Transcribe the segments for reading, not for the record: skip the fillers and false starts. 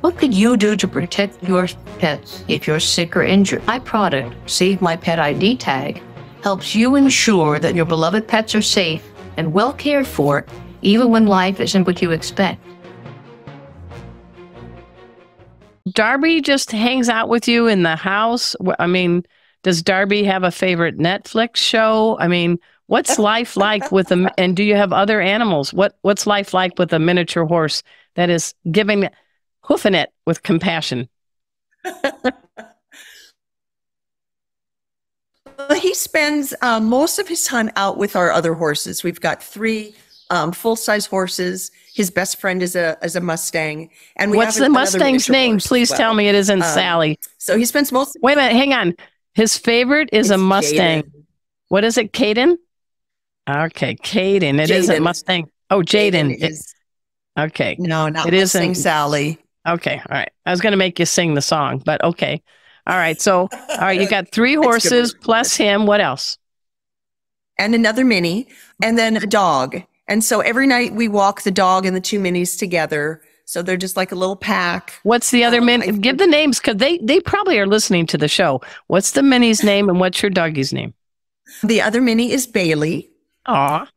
What could you do to protect your pets if you're sick or injured? My product, Save My Pet ID Tag, helps you ensure that your beloved pets are safe and well cared for, even when life isn't what you expect. Darby just hangs out with you in the house. I mean, does Darby have a favorite Netflix show? I mean, what's life like with them? And do you have other animals? What's life like with a miniature horse that is hoofing it with compassion? He spends most of his time out with our other horses. We've got 3 full-size horses. His best friend is a Mustang. And what's the Mustang's name? Please tell me it isn't Sally. So he spends most. Wait a minute, hang on. His favorite is a Mustang. Jaden. What is it, Caden? Okay, Caden. It isn't Mustang. Oh, Jaden. Okay. No, not it Mustang Sally. Okay, all right. I was going to make you sing the song, but okay. All right, so all right, you got 3 horses plus him. What else? And another mini, and then a dog. And so every night we walk the dog and the 2 minis together. So they're just like a little pack. What's the other mini? Give the names, because they probably are listening to the show. What's the mini's name and what's your doggy's name? The other mini is Bailey. Aw.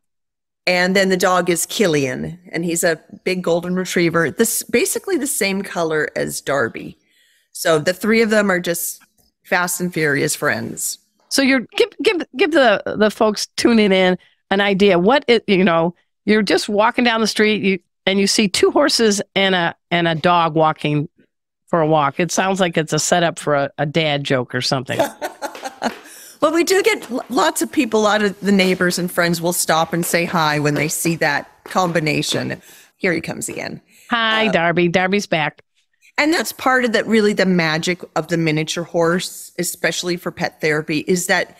And then the dog is Killian, and he's a big golden retriever. This basically the same color as Darby. So the 3 of them are just fast and furious friends. So give the folks tuning in an idea. You're just walking down the street and you see 2 horses and a dog walking for a walk. It sounds like it's a setup for a dad joke or something. Well, we do get lots of people, a lot of the neighbors and friends will stop and say hi when they see that combination. Here he comes again. Hi, Darby. Darby's back. And that's part of really the magic of the miniature horse, especially for pet therapy, is that,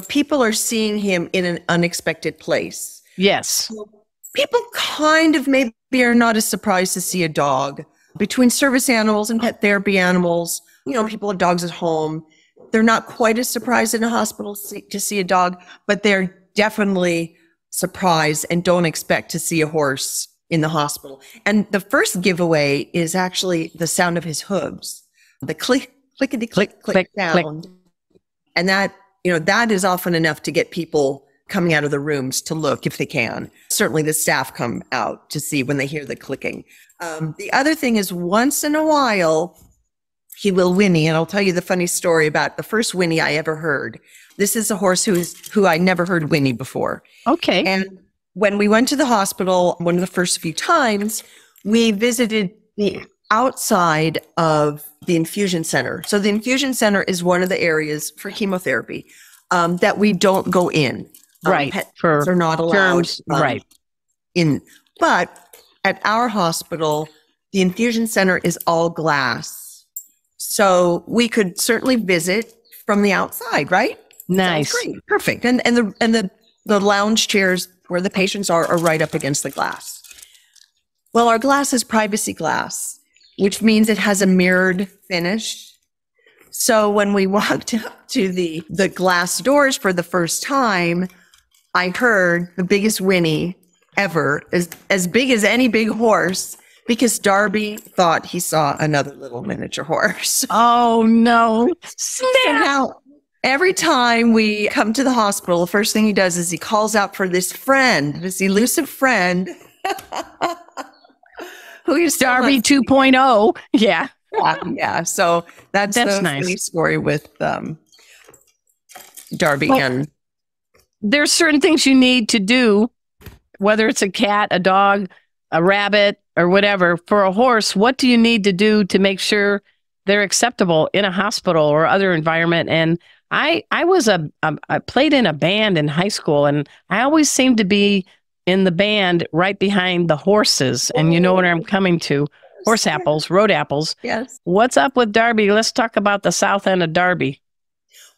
people are seeing him in an unexpected place. Yes. So people kind of maybe are not as surprised to see a dog. Between service animals and pet therapy animals, people have dogs at home. They're not quite as surprised in a hospital to see a dog, but they're definitely surprised and don't expect to see a horse in the hospital. And the first giveaway is actually the sound of his hooves, the clickety click sound. Click. And that is often enough to get people coming out of the rooms to look if they can. Certainly the staff come out to see when they hear the clicking. The other thing is once in a while, he will whinny. And I'll tell you the funny story about the first whinny I ever heard. This is a horse who I never heard whinny before. Okay. And when we went to the hospital, one of the first few times, we visited the outside of the infusion center. So the infusion center is one of the areas for chemotherapy that we don't go in. Right. Pets are not allowed. Right. But at our hospital, the infusion center is all glass. So we could certainly visit from the outside, right? Nice. Great. Perfect. And the lounge chairs where the patients are right up against the glass. Well, our glass is privacy glass, which means it has a mirrored finish. So when we walked up to the glass doors for the first time, I heard the biggest whinny ever, as big as any big horse, because Darby thought he saw another little miniature horse. Oh, no. So now, every time we come to the hospital, the first thing he does is he calls out for this elusive friend, who is Darby 2.0. Yeah. Yeah. So that's the nice. Funny story with Darby. And there's certain things you need to do, whether it's a cat, a dog, a rabbit, or whatever. For a horse, what do you need to do to make sure they're acceptable in a hospital or other environment? And I played in a band in high school, and I always seemed to be in the band right behind the horses. And you know what I'm coming to. Horse apples, road apples. Yes. What's up with Darby? Let's talk about the south end of Darby.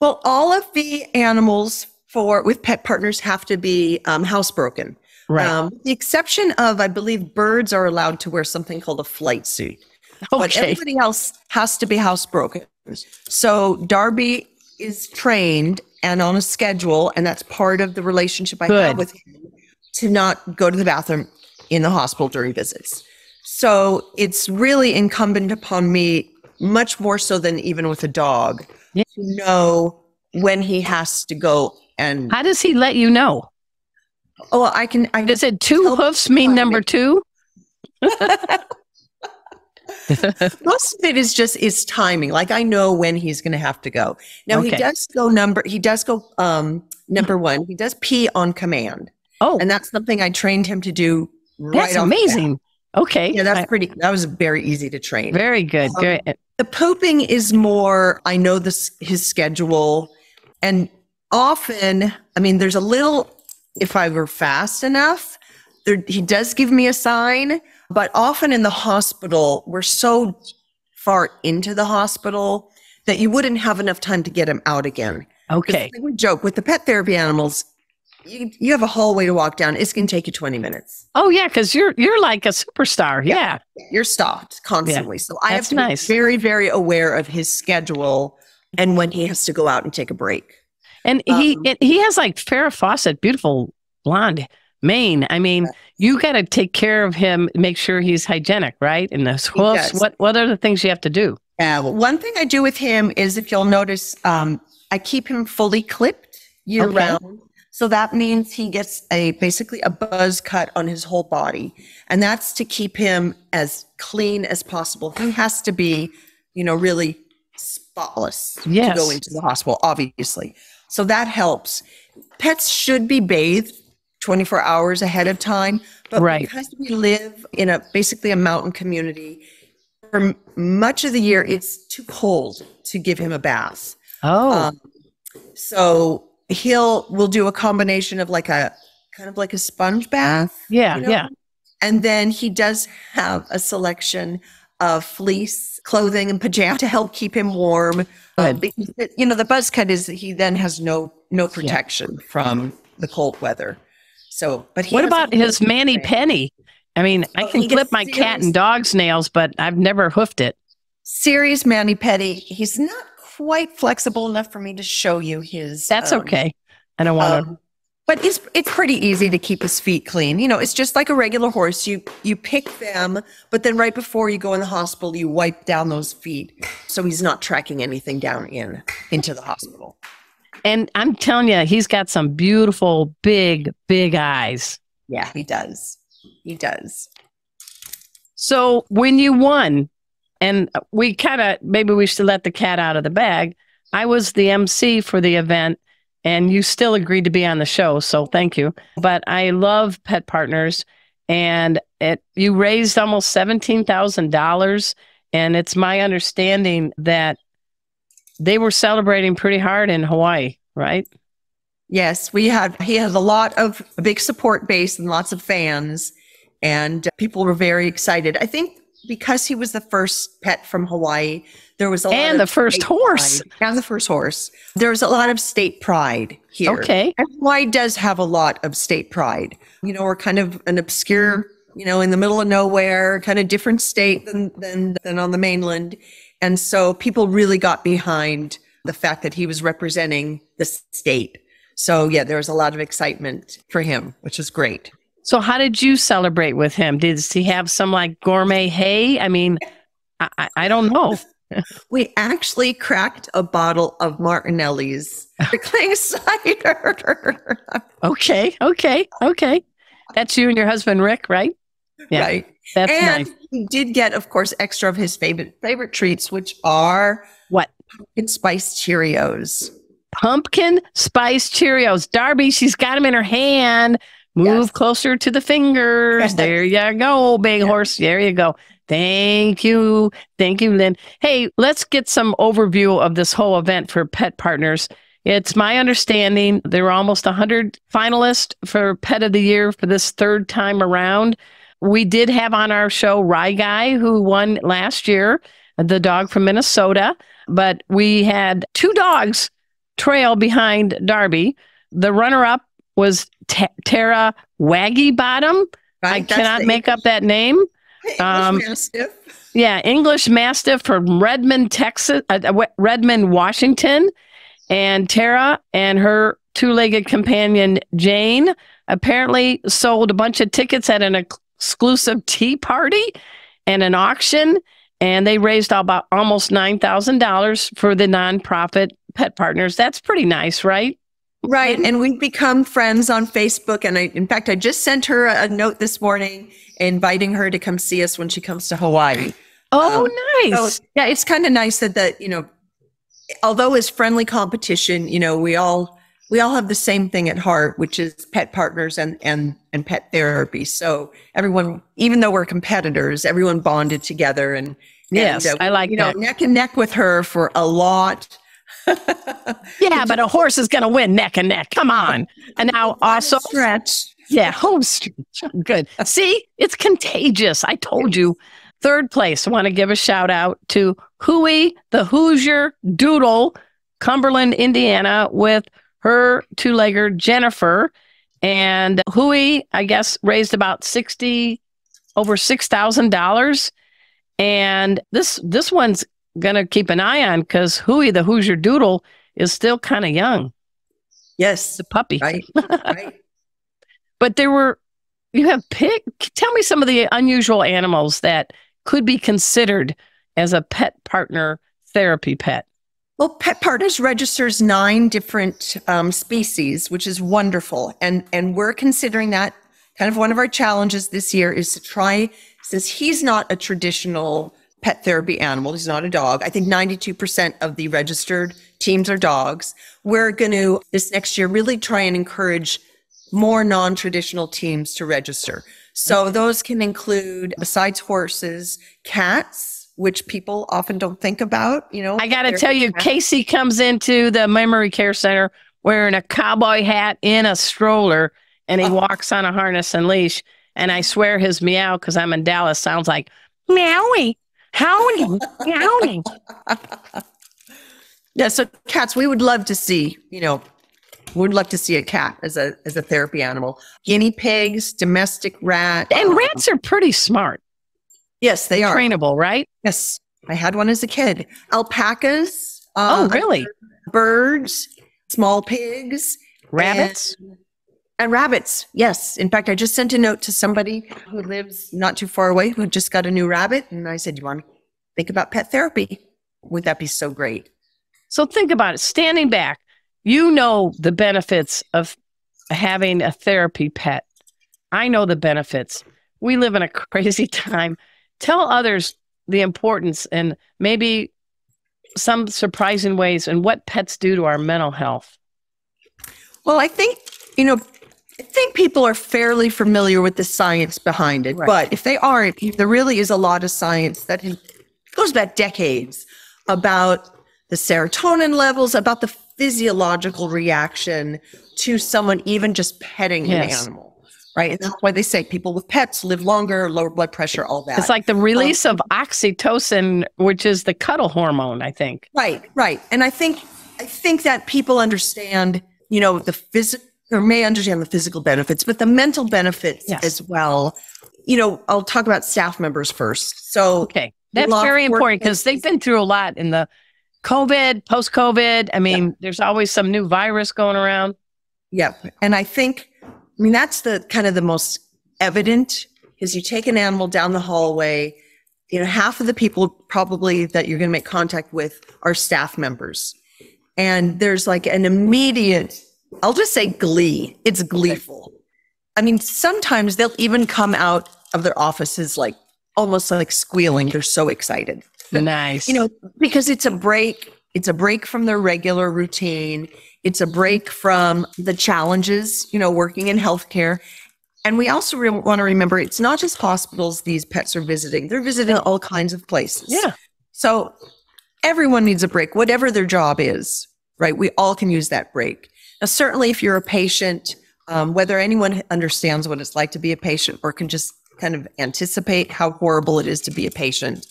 Well, all of the animals with pet partners have to be housebroken. Right. The exception of, I believe, birds are allowed to wear something called a flight suit. Okay. But everybody else has to be housebroken. So Darby is trained and on a schedule, and that's part of the relationship I have with him, to not go to the bathroom in the hospital during visits. So it's really incumbent upon me, much more so than even with a dog, Yeah. to know when he has to go. And How does he let you know? oh, Does it two Help hoofs mean find number it. two? most of it is timing. Like I know when he's going to have to go. Now Okay. he does go number one. He does pee on command. Oh, And that's something I trained him to do right that's off the bat. amazing. Okay. Yeah, that was very easy to train. Very good. Great. The pooping is more, I know his schedule. And often, I mean, there's a little, if I were fast enough, he does give me a sign. But often in the hospital, we're so far into the hospital that you wouldn't have enough time to get him out again. Okay. We joke with the pet therapy animals, you have a hallway to walk down. It's going to take you 20 minutes. Oh yeah, because you're like a superstar. Yeah. You're stopped constantly. So I have That's to nice. be very, very aware of his schedule and when he has to go out and take a break. And he has like Farrah Fawcett, beautiful blonde mane. I mean, you got to take care of him, make sure he's hygienic, right? And the hoofs. does. What are the things you have to do? Well, one thing I do with him is, if you'll notice, I keep him fully clipped year Okay. round. So that means he gets basically a buzz cut on his whole body. And that's to keep him as clean as possible. He has to be, really spotless Yes. to go into the hospital, obviously. So that helps. Pets should be bathed 24 hours ahead of time. But Right. because we live in basically a mountain community, for much of the year, it's too cold to give him a bath. Oh, So we'll do a combination of like a kind of like a sponge bath. yeah, you know? yeah. And then he does have a selection of fleece clothing and pajamas to help keep him warm. Good. Because, the buzz cut is that he then has no protection from the cold weather. So, but What about his Manny Penny? I mean, I Oh, can he clip gets my cat serious. and dog's nails, but I've never hoofed it. Serious Manny Petty? He's not quite flexible enough for me to show you his. That's okay. I don't want to. But it's pretty easy to keep his feet clean. It's just like a regular horse. You pick them, but then right before you go in the hospital, you wipe down those feet, so he's not tracking anything down into the hospital. And I'm telling you, he's got some beautiful, big, big eyes. Yeah, he does. He does. So when you won, and maybe we should let the cat out of the bag. I was the MC for the event, and you still agreed to be on the show. So thank you. But I love Pet Partners, and you raised almost $17,000. And it's my understanding that they were celebrating pretty hard in Hawaii, right? Yes, he had a big support base and lots of fans, and people were very excited. I think because he was the first pet from Hawaii, there was a lot And of the first state horse. pride. And the first horse. There was a lot of state pride here. Okay. And Hawaii does have a lot of state pride. We're kind of an obscure, in the middle of nowhere, kind of different state than on the mainland. And so people really got behind the fact that he was representing the state. So yeah, there was a lot of excitement for him, which is great. So how did you celebrate with him? Did he have some like gourmet hay? I mean, I don't know. We actually cracked a bottle of Martinelli's sparkling cider. Okay. That's you and your husband, Rick, right? Yeah, Right. that's And nice. he did get, of course, extra of his favorite treats, which are What? pumpkin spice Cheerios. Pumpkin spice Cheerios. Darby, she's got them in her hand. Move Yes. closer to the fingers. Yes. There you go, big horse. There you go. Thank you. Thank you, Lynn. Hey, let's get some overview of this whole event for Pet Partners. It's my understanding there were almost 100 finalists for Pet of the Year for this third time around. We did have on our show Rye Guy, who won last year, the dog from Minnesota. But we had two dogs trail behind Darby. The runner-up was Tara Waggy Bottom. I Right? That's cannot the make up that name. English Mastiff. Yeah, English Mastiff from Redmond, Texas, Redmond, Washington. And Tara and her two-legged companion, Jane, apparently sold a bunch of tickets at an exclusive tea party. and an auction, and they raised about almost $9,000 for the nonprofit Pet Partners. That's pretty nice, right? Right. And we've become friends on Facebook. And in fact, I just sent her a note this morning inviting her to come see us when she comes to Hawaii. Oh, nice. So, yeah, it's kind of nice that, although it's friendly competition, we all have the same thing at heart, which is Pet Partners and pet therapy. So everyone, even though we're competitors, everyone bonded together yes, I like that. Neck and neck with her for a lot. Yeah, but a horse is going to win neck and neck. Come on. And now also stretch. Yeah, home stretch. Good. See, it's contagious. I told you. Third place, I want to give a shout out to Huey, the Hoosier Doodle, Cumberland, Indiana, with her two-legger Jennifer. And Huey, I guess, raised about over $6,000. And this one's going to keep an eye on because Huey, the Hoosier Doodle, is still kind of young. Yes. The puppy. Right. Right. But you have pig. Tell me some of the unusual animals that could be considered as a pet partner therapy pet. Well, Pet Partners registers 9 different species, which is wonderful. And we're considering that kind of one of our challenges this year is to try, since he's not a traditional pet therapy animal, he's not a dog. I think 92% of the registered teams are dogs. We're going to, this next year, really try and encourage more non-traditional teams to register. So those can include, besides horses, cats, which people often don't think about, I got to tell you, Casey comes into the memory care center wearing a cowboy hat in a stroller, and he walks on a harness and leash. And I swear his meow, because I'm in Dallas, sounds like meowie, howdy, meowing. Yeah, so cats, we would love to see, we'd love to see a cat as a therapy animal. Guinea pigs, domestic rat. And rats are pretty smart. Yes, they are. Trainable, right? Yes. I had one as a kid. Alpacas. Oh, really? Birds, small pigs. Rabbits? And rabbits. Yes. In fact, I just sent a note to somebody who lives not too far away who just got a new rabbit. And I said, you want to think about pet therapy? Would that be so great? So think about it. Standing back, you know the benefits of having a therapy pet. I know the benefits. We live in a crazy time. Tell others the importance and maybe some surprising ways and what pets do to our mental health. Well, I think people are fairly familiar with the science behind it. Right. But if they aren't, there really is a lot of science that goes back decades about the serotonin levels, about the physiological reaction to someone even just petting an animal. Right. And that's why they say people with pets live longer, lower blood pressure, all that. It's like the release of oxytocin, which is the cuddle hormone, I think. Right. Right. And I think that people understand, the physical, or may understand the physical benefits, but the mental benefits as well. I'll talk about staff members first. So, okay. That's very important because they've been through a lot in the COVID, post-COVID. I mean, there's always some new virus going around. Yep. And I think, that's the kind of the most evident is you take an animal down the hallway, half of the people probably that you're going to make contact with are staff members. And there's like an immediate, I'll just say glee. It's gleeful. Sometimes they'll even come out of their offices like almost like squealing. They're so excited. Nice. Because it's a break. It's a break from their regular routine. It's a break from the challenges, working in healthcare. And we also want to remember it's not just hospitals these pets are visiting. They're visiting all kinds of places. Yeah. So everyone needs a break, whatever their job is, right? We all can use that break. Now, certainly if you're a patient, whether anyone understands what it's like to be a patient or can just kind of anticipate how horrible it is to be a patient,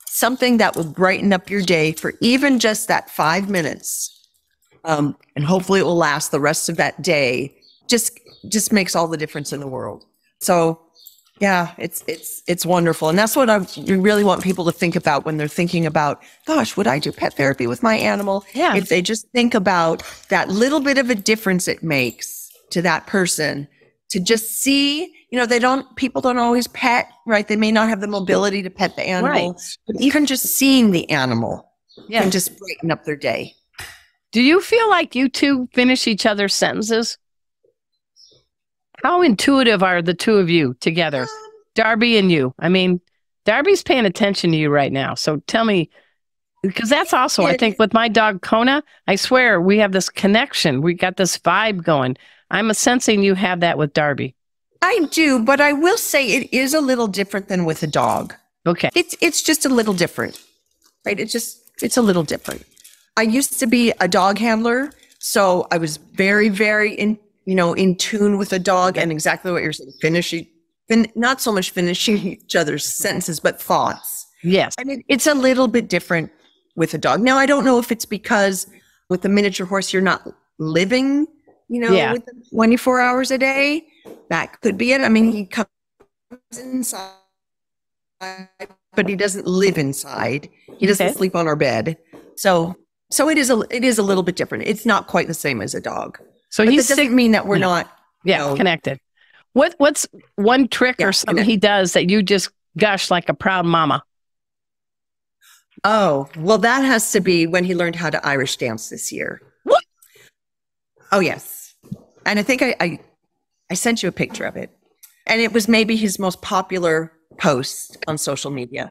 something that will brighten up your day for even just that 5 minutes, and hopefully it will last the rest of that day, just makes all the difference in the world. So yeah, it's wonderful. And that's what I really want people to think about when they're thinking about, gosh, would I do pet therapy with my animal? Yeah. If they just think about that little bit of a difference it makes to that person, to just see, people don't always pet, right? They may not have the mobility to pet the animal. Right. But even just seeing the animal Yeah. can just brighten up their day. Do you feel like you two finish each other's sentences? How intuitive are the two of you together? Darby and you. I mean, Darby's paying attention to you right now. So tell me, because that's also, I think, with my dog Kona, I swear we have this connection. We got this vibe going. I'm sensing you have that with Darby. I do, but I will say it is a little different than with a dog. Okay. It's just a little different, right? It's a little different. I used to be a dog handler, so I was very, very in tune with a dog and exactly what you're saying. Not so much finishing each other's sentences, but thoughts. Yes. And it's a little bit different with a dog. Now, I don't know if it's because with the miniature horse, you're not living, with them 24 hours a day. That could be it. I mean, he comes inside, but he doesn't live inside. He doesn't sleep on our bed. So it is a little bit different. It's not quite the same as a dog. So but that doesn't mean that we're not connected. What's one trick or something he does that you just gush like a proud mama? Oh, well, that has to be when he learned how to Irish dance this year. What? Oh, yes. And I think I sent you a picture of it. And it was maybe his most popular post on social media.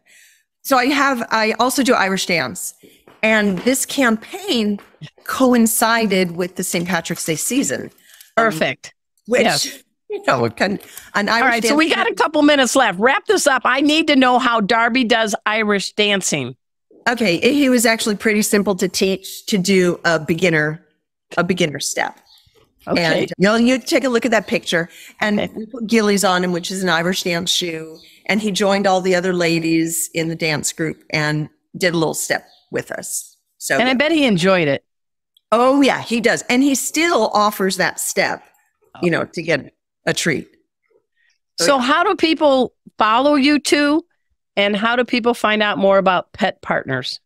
So I also do Irish dance. And this campaign coincided with the St. Patrick's Day season. Perfect. Which, All right, so we got a couple minutes left. Wrap this up. I need to know how Darby does Irish dancing. Okay, he was actually pretty simple to teach to do a beginner step. Okay. And you take a look at that picture, and we put gillies on him, which is an Irish dance shoe. And he joined all the other ladies in the dance group and did a little step with us. So, and I bet he enjoyed it. Oh yeah, he does, and he still offers that step, to get a treat. So how do people follow you two, and how do people find out more about Pet Partners?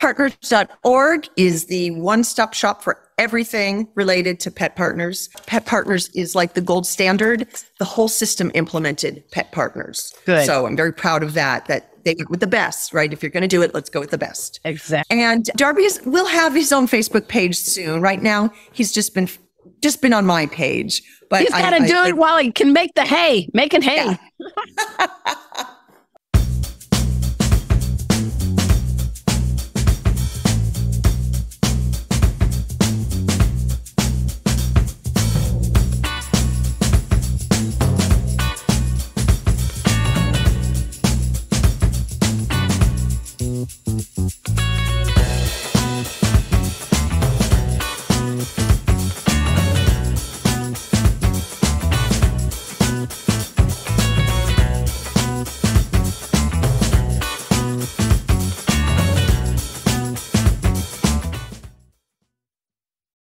Petpartners.org is the one-stop shop for everything related to Pet Partners. Pet Partners is like the gold standard. The whole system implemented Pet Partners. Good. So I'm very proud of that they went with the best, right? If you're going to do it, let's go with the best. Exactly. And Darby will have his own Facebook page soon. Right now, he's just been on my page. But he's got to do it while he can make the hay, making hay. Yeah.